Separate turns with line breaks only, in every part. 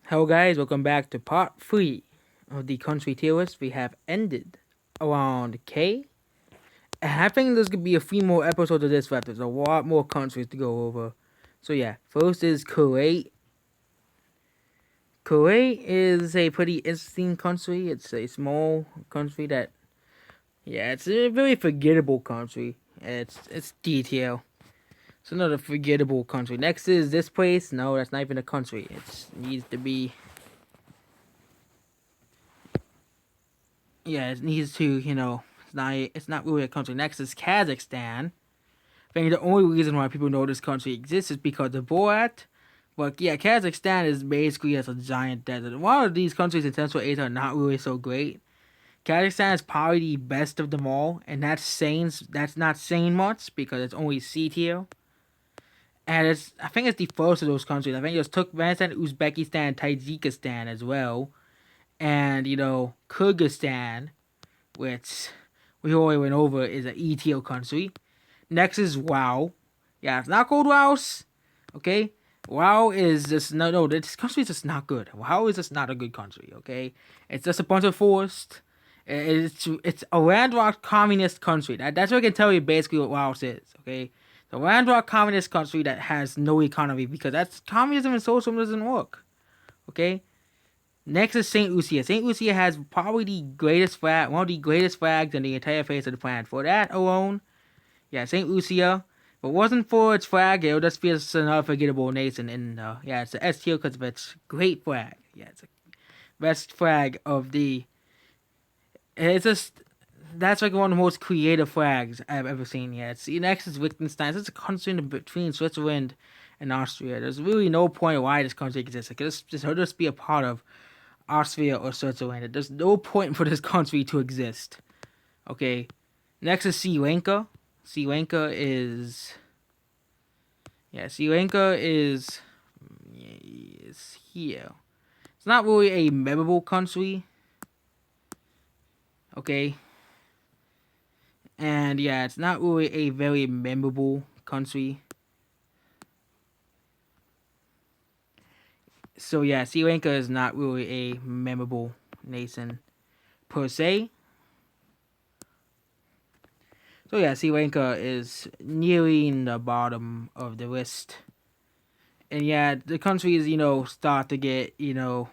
Hello guys, welcome back to part 3 of the country tier list. We have ended around K. And I think there's gonna be a few more episodes of this left. There's a lot more countries to go over. So yeah, first is Kuwait. Kuwait is a pretty interesting country. It's a small country that it's a very forgettable country. It's detail. It's another forgettable country. Next is this place. No, that's not even a country. It needs to be it needs to, it's not really a country. Next is Kazakhstan. I think the only reason why people know this country exists is because of Borat. But yeah, Kazakhstan is basically as a giant desert. A lot of these countries in Central Asia are not really so great. Kazakhstan is probably the best of them all, and that's not saying much because it's only C tier. And I think it's the first of those countries. I think it's Turkmenistan, Uzbekistan, Tajikistan as well, and Kyrgyzstan, which we already went over, is an ETO country. Next is WoW. Yeah, it's not called WoWs. Okay? WoW is just no. This country is just not good. WoW is just not a good country. Okay, it's just a bunch of forest. It's a landlocked communist country. That's what I can tell you basically what WoW is. Okay, the landlocked communist country that has no economy because that's communism and socialism doesn't work. Okay, next is Saint Lucia. Saint Lucia has probably the greatest flag, one of the greatest flags in the entire face of the planet. For that alone, yeah, Saint Lucia. If it wasn't for its flag, it would just be another forgettable nation. And it's the S tier because of its great flag. Yeah, it's the best flag of the. It's just that's like one of the most creative flags I've ever seen. Yeah, next is Liechtenstein. It's a country in between Switzerland and Austria. There's really no point why this country exists. It could just be a part of Austria or Switzerland. There's no point for this country to exist. Okay. Next is Sri Lanka. Sri Lanka is Sri Lanka is here. It's not really a memorable country. Okay. And yeah, it's not really a very memorable country. So yeah, Sri Lanka is not really a memorable nation per se. So yeah, Sri Lanka is nearing the bottom of the list. And yeah, the countries, start to get, a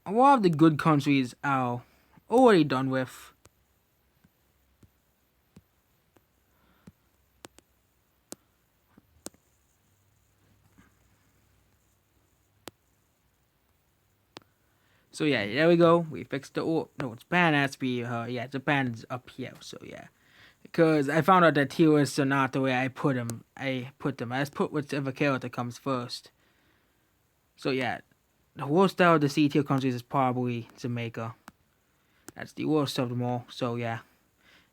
lot of the good countries are already done with. So yeah, there we go. We fixed the no, Japan has to be Japan's up here. So yeah, because I found out that tier lists are not the way I put them. I just put whichever character comes first. So yeah, the worst out of the C tier countries is probably Jamaica. That's the worst of them all. So yeah,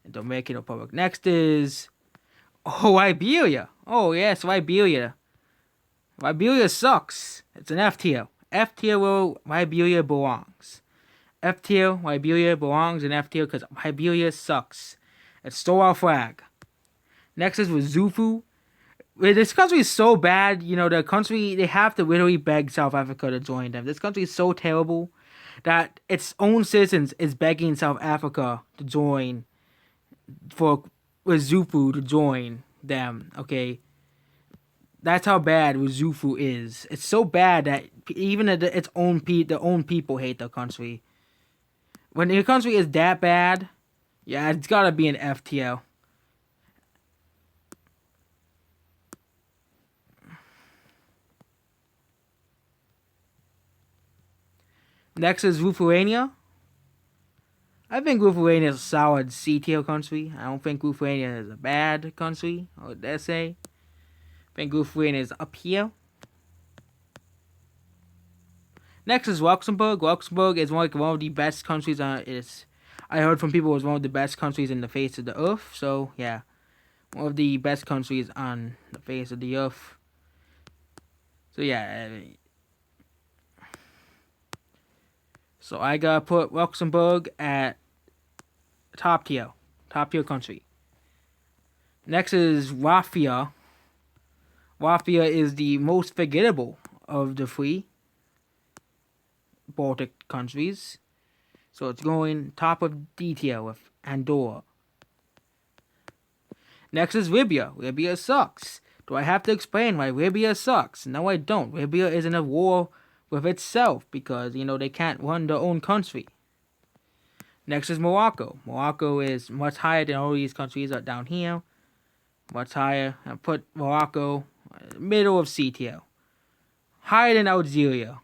and Dominican Republic. Next is Liberia. Oh yes, Liberia. Liberia sucks. It's an F tier. F tier where Liberia belongs. F tier, Liberia belongs in F tier because Liberia sucks. It stole our flag. Next is with Zufu. This country is so bad, the country, they have to literally beg South Africa to join them. This country is so terrible that its own citizens is begging South Africa to join, for Zufu to join them, okay? That's how bad Zufu is. It's so bad that even its own the own people hate the country. When the country is that bad, yeah, it's gotta be an FTL. Next is Lithuania. I think Lithuania is a solid C tier country. I don't think Lithuania is a bad country, or dare say. I think Lithuania is up here. Next is Luxembourg. Luxembourg is one of the best countries on I heard from people it was one of the best countries in the face of the earth. So yeah, one of the best countries on the face of the earth. So yeah. So I gotta put Luxembourg at top tier country. Next is Latvia. Latvia is the most forgettable of the three. Baltic countries. So it's going top of detail with Andorra. Next is Libya. Libya sucks. Do I have to explain why Libya sucks? No, I don't. Libya is in a war with itself because, they can't run their own country. Next is Morocco. Morocco is much higher than all these countries are down here. Much higher. I put Morocco middle of CTL. Higher than Algeria.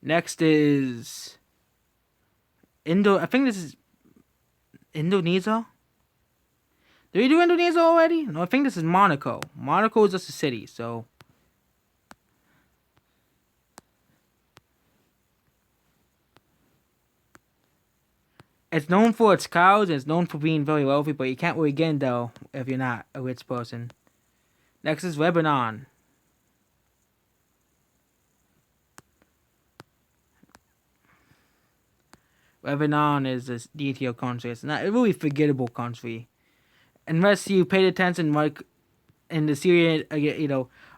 Next is I think this is Indonesia. Did we do Indonesia already? No, I think this is Monaco. Monaco is just a city, so. It's known for its cows, and it's known for being very wealthy, but you can't really get in though if you're not a rich person. Next is Lebanon. Lebanon is a detailed country. It's not a really forgettable country. Unless you paid attention, like in the Syrian,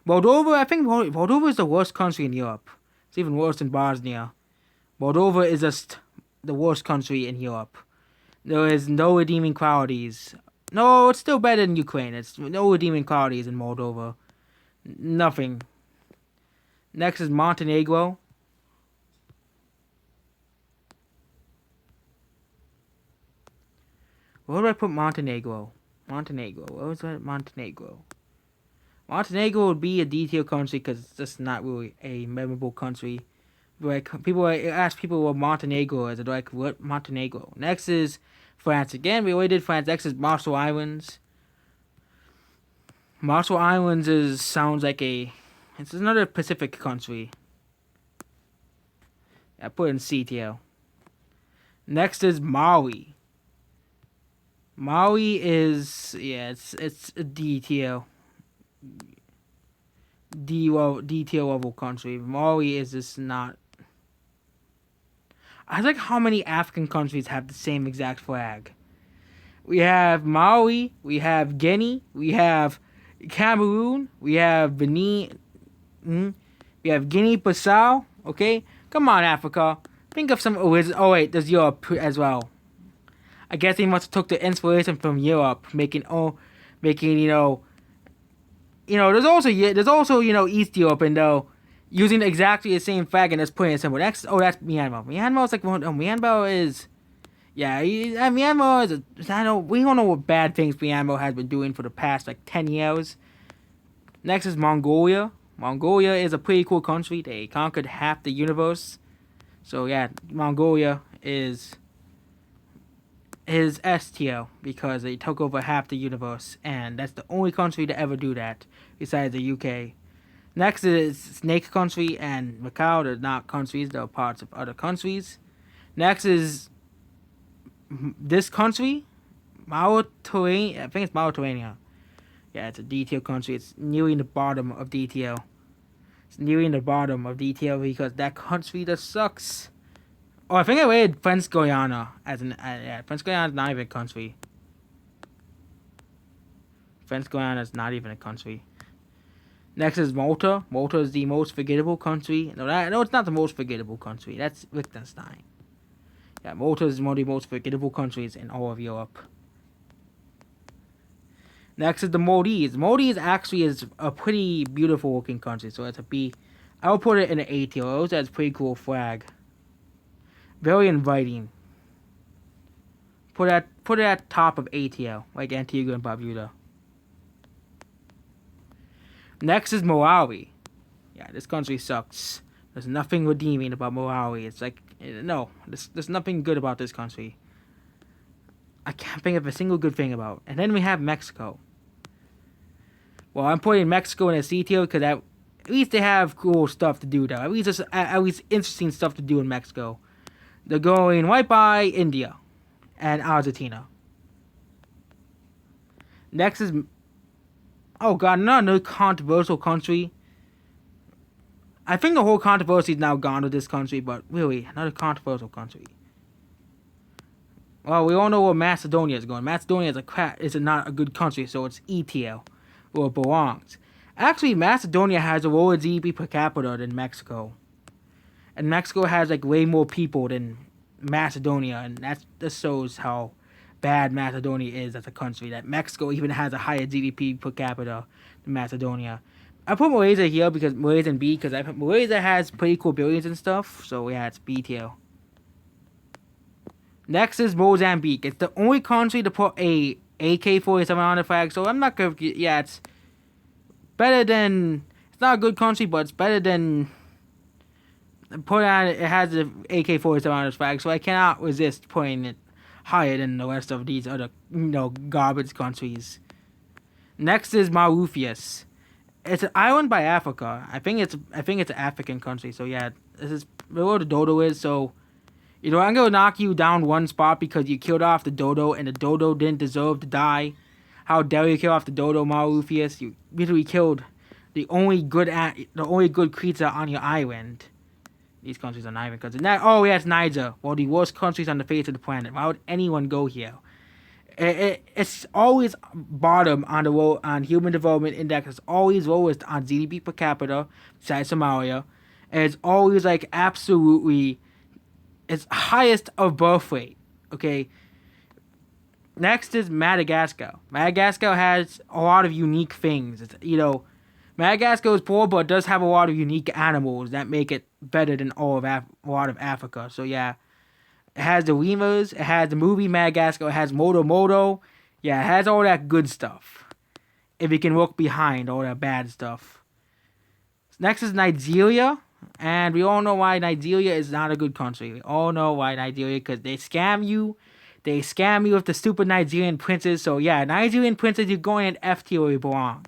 Moldova. I think Moldova is the worst country in Europe. It's even worse than Bosnia. Moldova is just the worst country in Europe. There is no redeeming qualities. No, it's still better than Ukraine. It's no redeeming qualities in Moldova. Nothing. Next is Montenegro. Where do I put Montenegro? Where was that? Montenegro would be a detailed country because it's just not really a memorable country. Like ask people what Montenegro is. They're like, what Montenegro? Next is France again. We already did France. Next is Marshall Islands. Marshall Islands sounds like it's another Pacific country. I put in CTL. Next is Maui. Maui is it's a detail level country. Maui is just not. I like how many African countries have the same exact flag. We have Maui, we have Guinea, we have Cameroon, we have Benin, we have Guinea-Bissau. Okay, come on, Africa. Think of some. Oh wait, there's Europe as well. I guess they must have took the inspiration from Europe, making there's also East Europe, and using exactly the same flag and just putting it somewhere. That's Myanmar. Myanmar is like Myanmar is, Myanmar is. I know we don't know what bad things Myanmar has been doing for the past 10 years. Next is Mongolia. Mongolia is a pretty cool country. They conquered half the universe. So yeah, Mongolia is STL because they took over half the universe, and that's the only country to ever do that besides the UK. Next is Snake Country and Macau. They're not countries, they're parts of other countries. Next is this country, Mauritania. I think it's Mauritania. Yeah, it's a detailed country. It's nearing the bottom of detail. Because that country just sucks. Oh, I think I rated French Guiana as French Guiana is not even a country. French Guiana is not even a country. Next is Malta. Malta is the most forgettable country. No, it's not the most forgettable country. That's Liechtenstein. Yeah, Malta is one of the most forgettable countries in all of Europe. Next is the Maldives. Maldives actually is a pretty beautiful looking country, so it's a B. I will put it in an A tier. It also has a pretty cool flag. Very inviting. Put it at top of ATL, like Antigua and Barbuda. Next is Malawi. Yeah, this country sucks. There's nothing redeeming about Malawi. It's like, no, there's nothing good about this country. I can't think of a single good thing about. And then we have Mexico. Well, I'm putting Mexico in a C tier because at least they have cool stuff to do there. At least interesting stuff to do in Mexico. They're going right by India and Argentina. Next is, oh god, another controversial country. I think the whole controversy is now gone with this country, but really, another controversial country. Well, we all know where Macedonia is going. Macedonia is not a good country, so it's ETL, where it belongs. Actually, Macedonia has a lower GDP per capita than Mexico, and Mexico has like way more people than Macedonia, and that shows how bad Macedonia is as a country. That Mexico even has a higher GDP per capita than Macedonia. I put Malaysia here because Malaysia in B because Malaysia has pretty cool buildings and stuff. So yeah, it's B tier. Next is Mozambique. It's the only country to put a AK-47 on the flag. So I'm not gonna. Yeah, it's better than. It's not a good country, but it's better than. Put on it has the AK-47 on its flag, so I cannot resist putting it higher than the rest of these other garbage countries. Next is Mauritius. It's an island by Africa. I think it's an African country. So yeah, this is where the dodo is. So I'm gonna knock you down one spot because you killed off the dodo, and the dodo didn't deserve to die. How dare you kill off the dodo, Mauritius? You literally killed the only good creature on your island. These countries are not even countries. Oh, yeah, it's Niger. One of the worst countries on the face of the planet. Why would anyone go here? It's always bottom on the world on Human Development Index. It's always lowest on GDP per capita, besides Somalia. And it's always like absolutely, it's highest of birth rate. Okay. Next is Madagascar. Madagascar has a lot of unique things. Madagascar is poor, but does have a lot of unique animals that make it better than a lot of Africa. So yeah, it has the lemurs, it has the movie Madagascar, it has Moto Moto. Yeah, it has all that good stuff. If you can look behind all that bad stuff. Next is Nigeria, and we all know why Nigeria is not a good country. We all know why Nigeria, because they scam you. They scam you with the stupid Nigerian princes. So yeah, Nigerian princes, you're going in F tier where you belong.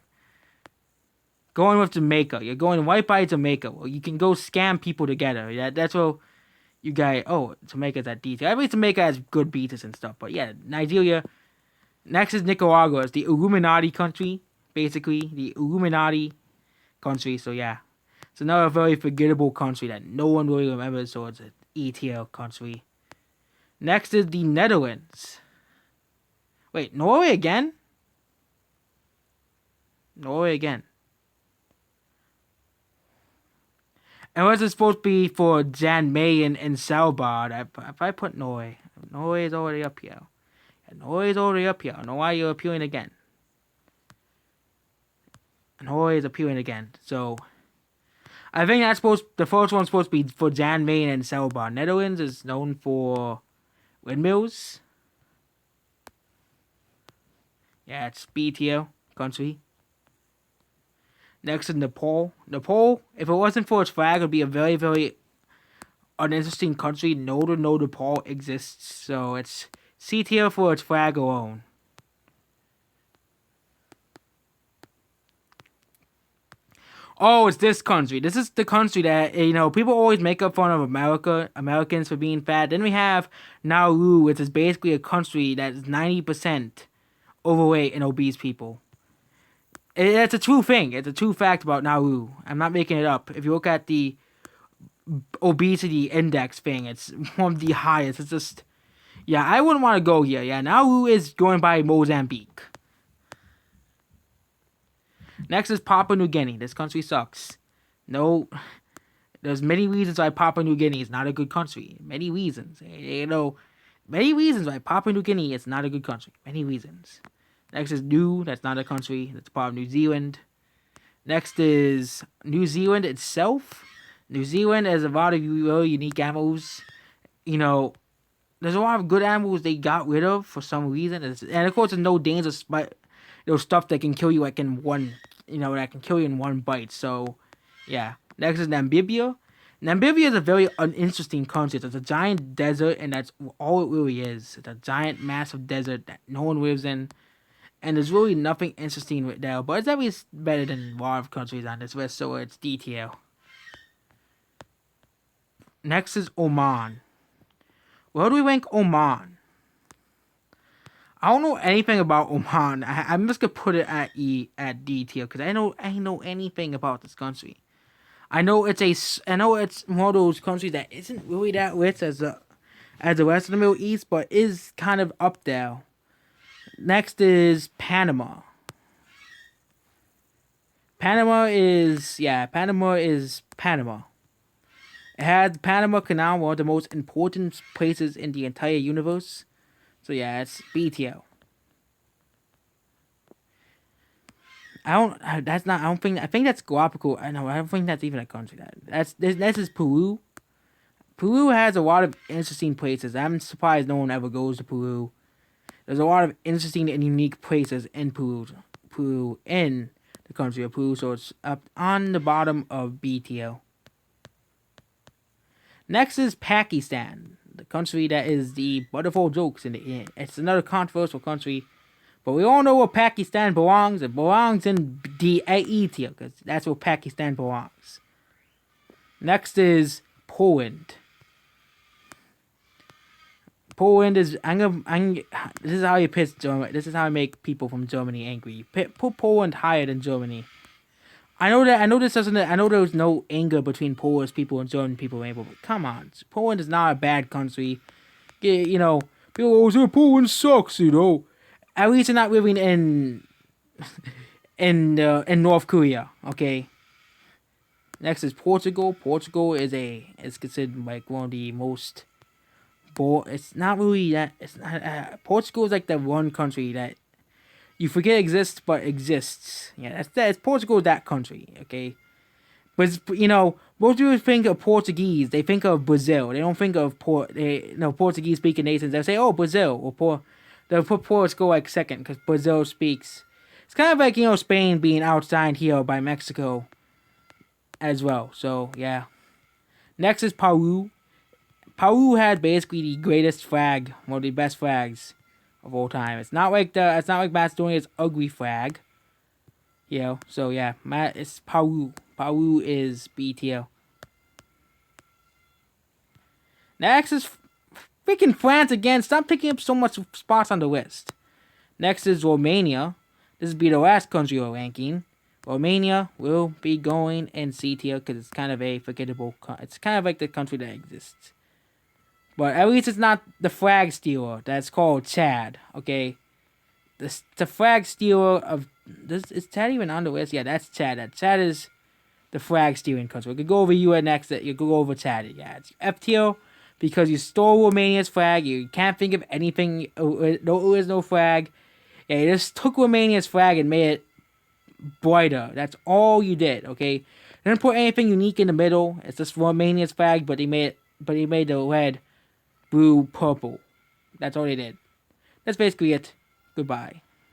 Going with Jamaica. You're going right by Jamaica. Well, you can go scam people together. That's what you guys. Oh, Jamaica's at D tier. I mean, Jamaica has good beaches and stuff. But yeah, Nigeria. Next is Nicaragua. It's the Illuminati country. Basically, the Illuminati country. So yeah. It's another very forgettable country that no one really remembers. So it's an E tier country. Next is the Netherlands. Wait, Norway again? Norway again. And what's it supposed to be for Jan Mayen and Svalbard? If I put Norway. Norway is already up here. Yeah, Norway is already up here. I don't know why you're appealing again. Norway is appealing again. So, I think the first one's supposed to be for Jan Mayen and Svalbard. Netherlands is known for windmills. Yeah, it's B tier country. Next is Nepal. Nepal, if it wasn't for its flag, it would be a very, very uninteresting country. No Nepal exists. So it's C tier for its flag alone. Oh, it's this country. This is the country that, people always make up fun of Americans for being fat. Then we have Nauru, which is basically a country that is 90% overweight and obese people. It's a true thing. It's a true fact about Nauru. I'm not making it up. If you look at the obesity index thing, it's one of the highest. It's just, yeah, I wouldn't want to go here. Yeah, Nauru is going by Mozambique. Next is Papua New Guinea. This country sucks. No, there's many reasons why Papua New Guinea is not a good country. Many reasons. Many reasons why Papua New Guinea is not a good country. Many reasons. Next is New. That's not a country. That's part of New Zealand. Next is New Zealand itself. New Zealand has a lot of really unique animals. There's a lot of good animals they got rid of for some reason. And of course, there's no dangerous stuff that can kill you that can kill you in one bite. So, yeah. Next is Namibia. Namibia is a very uninteresting country. It's a giant desert, and that's all it really is. It's a giant, massive desert that no one lives in. And there's really nothing interesting with there. But it's at least better than a lot of countries on this list, so it's D tier. Next is Oman. Where do we rank Oman? I don't know anything about Oman. I'm just gonna put it at D tier because I know anything about this country. I know it's one of those countries that isn't really that rich as the rest of the Middle East, but is kind of up there. Next is Panama. Panama is Panama. It had Panama Canal, one of the most important places in the entire universe. So yeah, it's BTO. I don't. That's not. I don't think. I think that's Guapico. I know. I don't think that's even a country. This is Peru. Peru has a lot of interesting places. I'm surprised no one ever goes to Peru. There's a lot of interesting and unique places in Peru. Peru in the country of Peru. So it's up on the bottom of BTO. Next is Pakistan, the country that is the butt of all jokes in the end. It's another controversial country. But we all know where Pakistan belongs. It belongs in the AE tier, because that's where Pakistan belongs. Next is Poland. Poland is this is how you piss Germany. This is how I make people from Germany angry. Put Poland higher than Germany. I know there's no anger between Polish people and German people, but come on, Poland is not a bad country. You know, people always say Poland sucks. You know. At least they're not living in North Korea, okay? Next is Portugal. Portugal is considered like one of the most it's not really that it's not Portugal is like the one country that you forget exists but exists. Yeah, that's Portugal is that country, okay? But you know, most people think of Portuguese, they think of Brazil. They don't think of Portuguese speaking nations. They say, oh, Brazil or they'll put Portugal like second because Brazil speaks. It's kind of like, you know, Spain being outside here by Mexico as well. So, yeah. Next is Peru. Peru had basically the greatest flag, one of the best flags of all time. It's not like Macedonia's ugly flag. You know, so yeah, it's Peru. Peru is BTO. Next is freaking France again. Stop taking up so much spots on the list. Next is Romania. This will be the last country we're ranking. Romania will be going in C tier because it's kind of a forgettable. It's kind of like the country that exists. But at least it's not the flag stealer. That's called Chad. Okay, the flag stealer of is Chad even on the list? Yeah, that's Chad. Chad is the flag stealing country. We could go over UN next. You could go over Chad. Yeah, it's F tier. Because you stole Romania's flag, you can't think of anything. There is no flag. Yeah, you just took Romania's flag and made it brighter. That's all you did. Okay, they didn't put anything unique in the middle. It's just Romania's flag, but he made the red, blue, purple. That's all they did. That's basically it. Goodbye.